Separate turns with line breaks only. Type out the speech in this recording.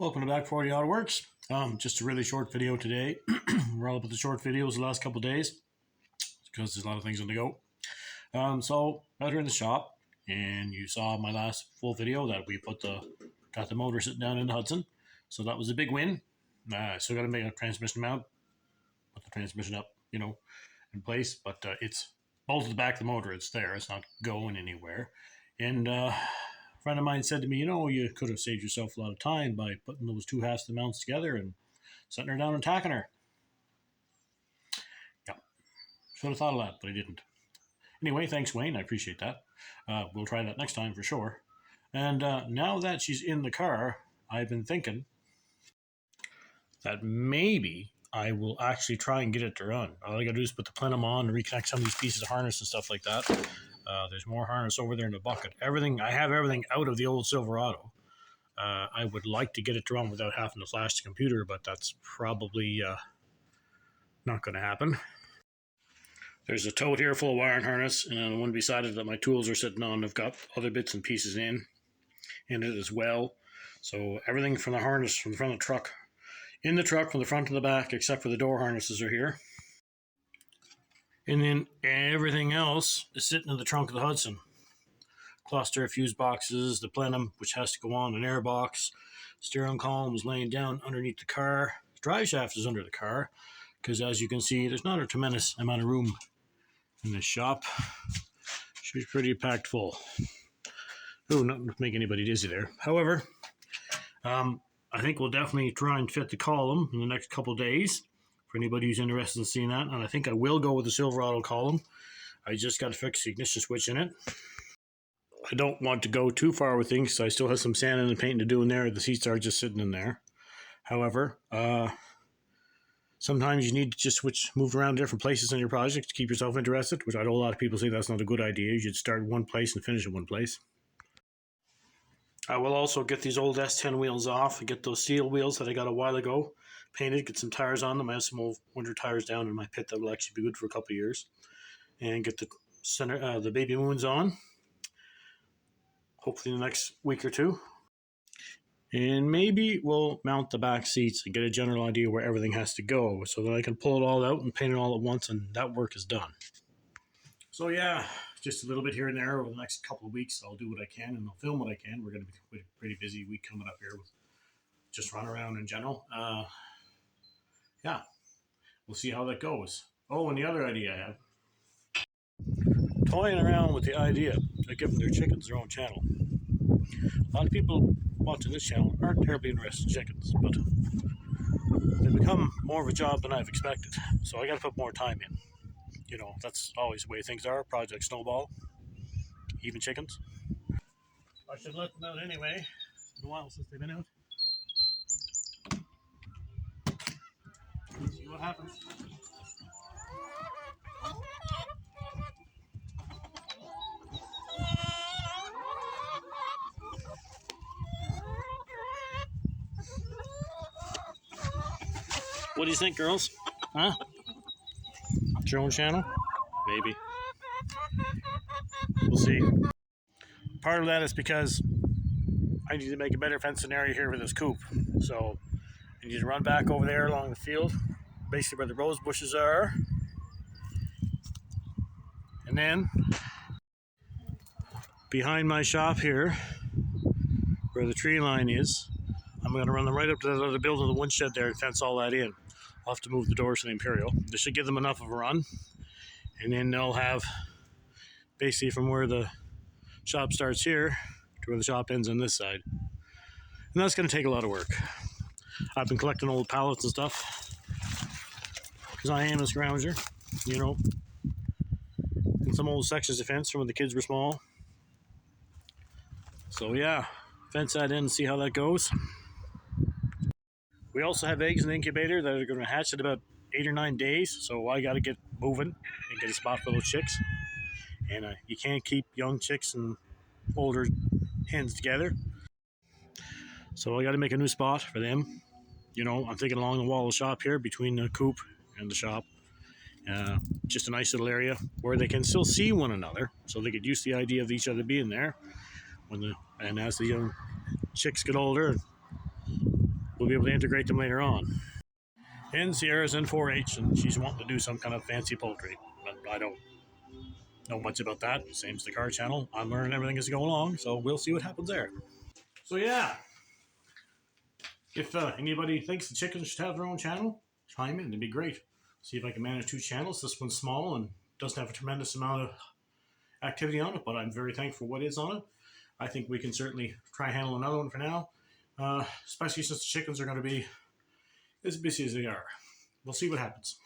Welcome to Back 40 Auto Works. Just a really short video today. We're all about the short videos the last couple of days because there's a lot of things on the go. So out here in the shop, and you saw my last full video that we got the motor sitting down in the Hudson. So that was a big win. Still got to make a transmission mount, put the transmission up, in place. But it's bolted to the back of the motor. It's there. It's not going anywhere. And a friend of mine said to me, you could have saved yourself a lot of time by putting those two halves of the mounts together and setting her down and tacking her. Yeah, should have thought of that, but I didn't. Anyway, thanks, Wayne. I appreciate that. We'll try that next time for sure. And now that she's in the car, I've been thinking that maybe I will actually try and get it to run. All I got to do is put the plenum on and reconnect some of these pieces of harness and stuff like that. There's more harness over there in the bucket. I have everything out of the old Silverado. I would like to get it to run without having to flash the computer, but that's probably not going to happen. There's a tote here full of wire and harness, and the one beside it that my tools are sitting on, I've got other bits and pieces in it as well. So everything from the harness from the front of the truck, in the truck from the front to the back, except for the door harnesses are here. And then everything else is sitting in the trunk of the Hudson. Cluster, fuse boxes, the plenum, which has to go on an air box. Steering column is laying down underneath the car. The drive shaft is under the car, because as you can see, there's not a tremendous amount of room in this shop. She's pretty packed full. Oh, not to make anybody dizzy there. However, I think we'll definitely try and fit the column in the next couple of days for anybody who's interested in seeing that. And I think I will go with the Silverado column. I just got to fix the ignition switch in it. I don't want to go too far with things, so I still have some sanding and painting to do in there. The seats are just sitting in there. However, sometimes you need to just move around to different places in your project to keep yourself interested, which I know a lot of people say that's not a good idea. You should start in one place and finish in one place. I will also get these old S10 wheels off and get those steel wheels that I got a while ago painted, get some tires on them. I have some old winter tires down in my pit that will actually be good for a couple of years. And get the baby moons on, hopefully in the next week or two. And maybe we'll mount the back seats and get a general idea where everything has to go so that I can pull it all out and paint it all at once, and that work is done. So yeah, just a little bit here and there over the next couple of weeks. I'll do what I can and I'll film what I can. We're going to be a pretty busy week coming up here with just run around in general. Yeah, we'll see how that goes. Oh, and the other idea I have, toying around with the idea of giving their chickens their own channel. A lot of people watching this channel aren't terribly interested in chickens, but they've become more of a job than I've expected. So I got to put more time in. That's always the way things are. Project Snowball, even chickens. I should let them out anyway. It's been a while since they've been out. Let's see what happens. What do you think, girls? Huh? It's your own channel? Maybe. We'll see. Part of that is because I need to make a better fencing area here for this coop. So I need to run back over there along the field, basically where the rose bushes are. And then behind my shop here, where the tree line is, I'm going to run them right up to that other building, the woodshed there, and fence all that in. I'll have to move the doors to the Imperial. This should give them enough of a run. And then they'll have basically from where the shop starts here to where the shop ends on this side. And that's going to take a lot of work. I've been collecting old pallets and stuff because I am a scrounger, and some old sections of fence from when the kids were small. So yeah, fence that in and see how that goes. We also have eggs in the incubator that are going to hatch in about 8 or 9 days, so I got to get moving and get a spot for those chicks. And you can't keep young chicks and older hens together, so I got to make a new spot for them. I'm thinking along the wall of the shop here between the coop and the shop. Just a nice little area where they can still see one another, so they get used to the idea of each other being there. And as the young chicks get older, we'll be able to integrate them later on. And Sierra's in 4-H, and she's wanting to do some kind of fancy poultry. But I don't know much about that. Same as the car channel. I'm learning everything as I go along, so we'll see what happens there. So yeah, if anybody thinks the chickens should have their own channel, chime in. It'd be great. See if I can manage 2 channels. This one's small and doesn't have a tremendous amount of activity on it, but I'm very thankful for what is on it. I think we can certainly try handle another one for now, especially since the chickens are going to be as busy as they are. We'll see what happens.